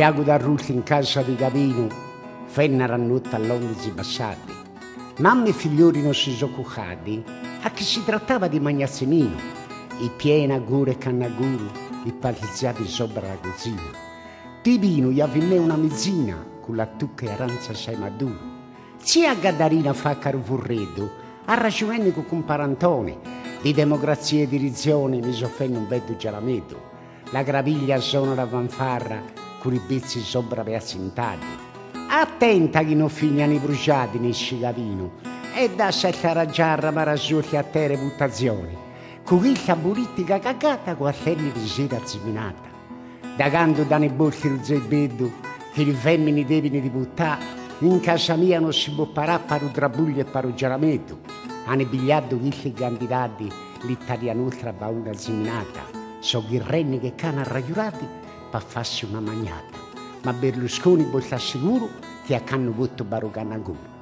che ha da rulti in casa di Gavino, fenna rannotta all'11 passati. Mamma e figlioli non si sono cuccati, a che si trattava di magnazzemino, i piena gure e cannaguru, i palizzati sopra la cucina. Tipino gli avvinnè una mezzina, con la tucca e aranza sei maduro. Zia Gaddarina fa carufurreddo, a ragione con comparantone, di democrazia e di rizione mi soffenne un bello giarameto. La graviglia suona la vanfarra, con i bezzi sopra per assintati. Attenta che non fignano i bruciati nel scicavino, e da setta raggiarra ma rasulti a terra buttazioni, con il taburittica cagata con fermi di sera ziminata. Da canto da ne bolti il zebbeddo, che le femmine devono di buttare, in casa mia non si può parare per un trabuglio e per un giarametto. Hanno bigliato questi candidati l'italiano ultra va una ziminata, so che renni che cana raiurati per farsi una magnata. Ma Berlusconi può stare sicuro che a canno voto Barucanaguro.